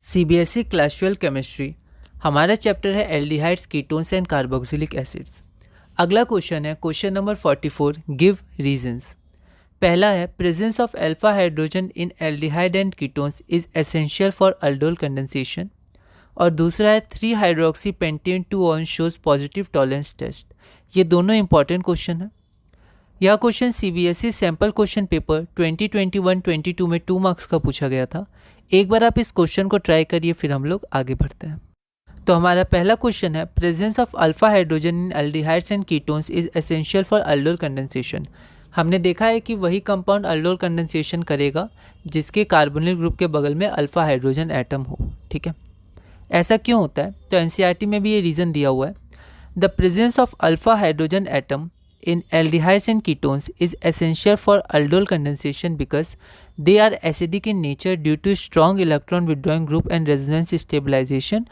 CBSE class 12 chemistry. हमारा chapter है aldehydes, ketones and carboxylic acids. अगला क्वेश्चन है क्वेश्चन नंबर 44, गिव रीजंस। पहला है presence of alpha hydrogen in aldehyde and ketones is essential for aldol condensation. और दूसरा है 3 hydroxy pentan 2 shows positive Tollens test. ये दोनों इंपॉर्टेंट क्वेश्चन है। यह question CBSE sample question paper 2021-22 में 2 मार्क्स का पूछा गया था। एक बार आप इस क्वेश्चन को ट्राई करिए, फिर हम लोग आगे बढ़ते हैं। तो हमारा पहला क्वेश्चन है presence of alpha hydrogen in aldehydes and ketones is essential for aldol condensation. हमने देखा है कि वही कंपाउंड अल्डोल कंडेंसेशन करेगा जिसके कार्बोनिल ग्रुप के बगल में अल्फा हाइड्रोजन एटम हो। ठीक है, ऐसा क्यों होता है? तो एनसीईआरटी में भी ये रीज़न दिया हुआ है। The presence of alpha hydrogen atom in aldehydes and ketones is essential for aldol condensation because they are acidic in nature due to strong electron withdrawing group and resonance stabilization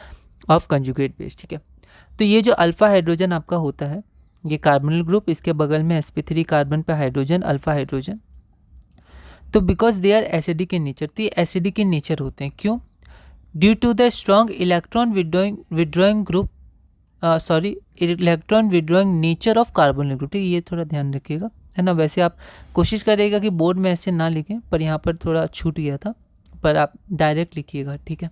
of conjugate base। ठीक है, तो ये जो alpha hydrogen आपका होता है, ये carbonyl group, इसके बगल में sp3 कार्बन पे हाइड्रोजन, अल्फा हाइड्रोजन। तो because they are acidic in nature, तो ये एसिडिक इन नेचर होते हैं। क्यों? Due to the strong electron withdrawing group electron withdrawing nature of carbonyl group. ठीक है, ये थोड़ा ध्यान रखिएगा, है ना। वैसे आप कोशिश करिएगा कि बोर्ड में ऐसे ना लिखें, पर यहाँ पर थोड़ा छूट गया था, पर आप डायरेक्ट लिखिएगा। ठीक है,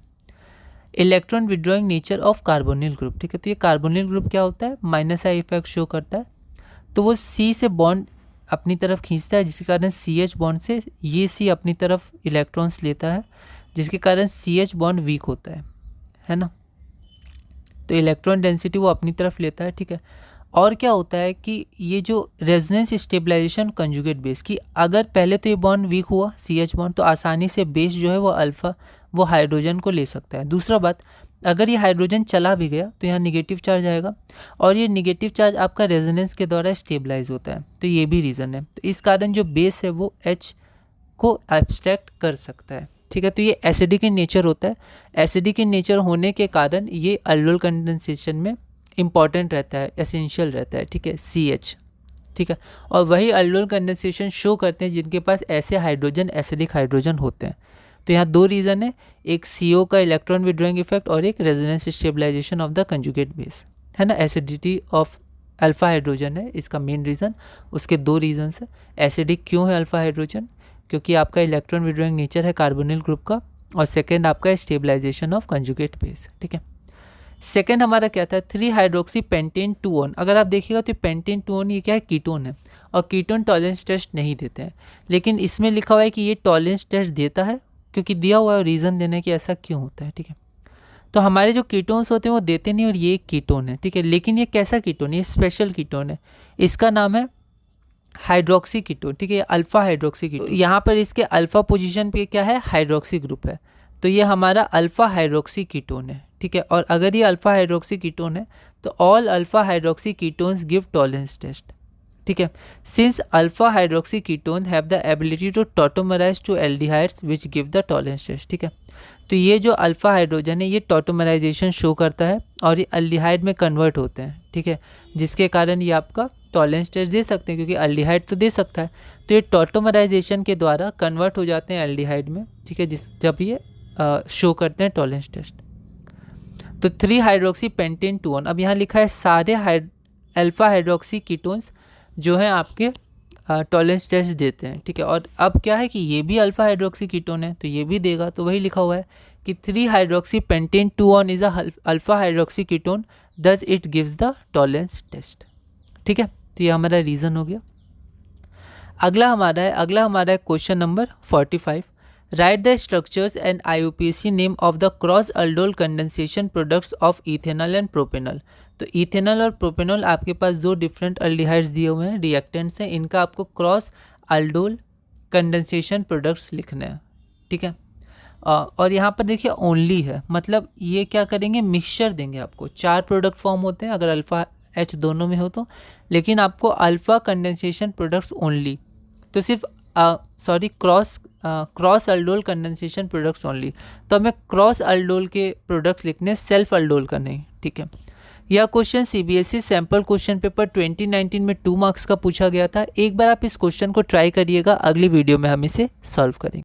electron withdrawing nature of carbonyl group. ठीक है, तो ये कार्बोनिल ग्रुप क्या होता है? माइनस आई इफेक्ट शो करता है। तो वो सी से बॉन्ड अपनी तरफ खींचता है, जिसके कारण सी एच बॉन्ड से ये सी अपनी तरफ इलेक्ट्रॉन्स लेता है, जिसके कारण सी एच बॉन्ड वीक होता है ना। तो इलेक्ट्रॉन डेंसिटी वो अपनी तरफ लेता है। ठीक है, और क्या होता है कि ये जो रेजोनेंस स्टेबलाइजेशन कंजुगेट बेस की, अगर पहले तो ये बॉन्ड वीक हुआ सी एच बॉन्ड, तो आसानी से बेस जो है वो अल्फा वो हाइड्रोजन को ले सकता है। दूसरा बात, अगर ये हाइड्रोजन चला भी गया तो यहाँ निगेटिव चार्ज आएगा, और ये निगेटिव चार्ज आपका रेजोनेंस के द्वारा स्टेबलाइज होता है। तो ये भी रीज़न है। तो इस कारण जो बेस है वो एच को एब्स्ट्रैक्ट कर सकता है। ठीक है, तो ये एसिडिक इन नेचर होता है। एसिडिक इन नेचर होने के कारण ये अल्डोल कंडेंसेशन में इंपॉर्टेंट रहता है, एसेंशियल रहता है। ठीक है, CH। ठीक है, और वही अल्डोल कंडेंसेशन शो करते हैं जिनके पास ऐसे हाइड्रोजन, एसिडिक हाइड्रोजन होते हैं। तो यहाँ 2 रीज़न है, एक CO का इलेक्ट्रॉन विड्रॉइंग इफेक्ट और एक resonance stabilisation of the conjugate base, है ना। एसिडिटी ऑफ अल्फा हाइड्रोजन है इसका मेन रीज़न। उसके 2 रीजन्स है। एसिडिक क्यों है अल्फा हाइड्रोजन? क्योंकि आपका इलेक्ट्रॉन विड्रॉइंग नेचर है कार्बोनिल ग्रुप का, और सेकंड आपका स्टेबलाइजेशन ऑफ कंजुगेट बेस। ठीक है, सेकंड हमारा क्या था? 3 हाइड्रोक्सी पेंटेन 2 अगर आप देखिएगा तो पेंटेन 2 ये क्या है? कीटोन है, और कीटोन टॉलरेंस टेस्ट नहीं देते हैं। लेकिन इसमें लिखा हुआ है कि ये टॉलरेंस टेस्ट देता है, क्योंकि दिया हुआ है रीज़न देने कि ऐसा क्यों होता है। ठीक है, तो हमारे जो कीटोन्स होते हैं वो देते नहीं, और ये एक कीटोन है। ठीक है, लेकिन ये कैसा कीटोन है? ये स्पेशल कीटोन है। इसका नाम है हाइड्रोक्सी कीटोन। ठीक है, अल्फा हाइड्रोक्सी कीटोन। यहाँ पर इसके अल्फा पोजीशन पे क्या है? हाइड्रोक्सी ग्रुप है। तो ये हमारा अल्फा हाइड्रोक्सी कीटोन है। ठीक है, और अगर ये अल्फा हाइड्रोक्सी कीटोन है तो all alpha hydroxy ketones give Tollens test. ठीक है, since alpha hydroxy ketone have the ability to tautomerize to aldehydes which give the Tollens test. ठीक है, तो ये जो अल्फा हाइड्रोजन है ये टॉटोमराइजेशन शो करता है, और ये एल्डिहाइड में कन्वर्ट होते हैं। ठीक है, जिसके कारण ये आपका टॉलरेंस टेस्ट दे सकते हैं, क्योंकि एल्डिहाइड तो दे सकता है। तो ये टॉटोमराइजेशन के द्वारा कन्वर्ट हो जाते हैं एल्डिहाइड में। ठीक है, जब ये शो करते हैं टॉलरेंस टेस्ट। तो 3 हाइड्रोक्सी पेंटेन 2 अब यहाँ लिखा है सारे अल्फा हाइड्रोक्सी कीटोन्स जो हैं आपके टॉलरेंस टेस्ट देते हैं। ठीक है, और अब क्या है कि ये भी अल्फा हाइड्रोक्सी कीटोन है, तो ये भी देगा। तो वही लिखा हुआ है कि 3 hydroxy pentan 2 is alpha hydroxy ketone, thus it gives the Tollens test. ठीक है, तो ये हमारा रीज़न हो गया। अगला हमारा है question number 45, right the structures and IUPAC name of the cross aldol condensation products of ethanol and propanol. तो इथेनॉल और प्रोपेनॉल आपके पास 2 डिफरेंट अल्डिहाइड्स दिए हुए हैं, रिएक्टेंट्स हैं। इनका आपको क्रॉस अल्डोल कंडेंसेशन प्रोडक्ट्स लिखना है। ठीक है, और यहाँ पर देखिए ओनली है, मतलब ये क्या करेंगे? मिक्सचर देंगे आपको। 4 प्रोडक्ट फॉर्म होते हैं अगर अल्फा H दोनों में हो तो, लेकिन आपको अल्फा कंडेंसेशन प्रोडक्ट्स ओनली, तो सिर्फ cross aldol condensation products only. तो हमें क्रॉस अल्डोल के प्रोडक्ट्स लिखने, सेल्फ अल्डोल का नहीं। ठीक है, यह question CBSE sample question paper 2019 में 2 मार्क्स का पूछा गया था। एक बार आप इस क्वेश्चन को ट्राई करिएगा, अगली वीडियो में हम इसे सॉल्व करेंगे।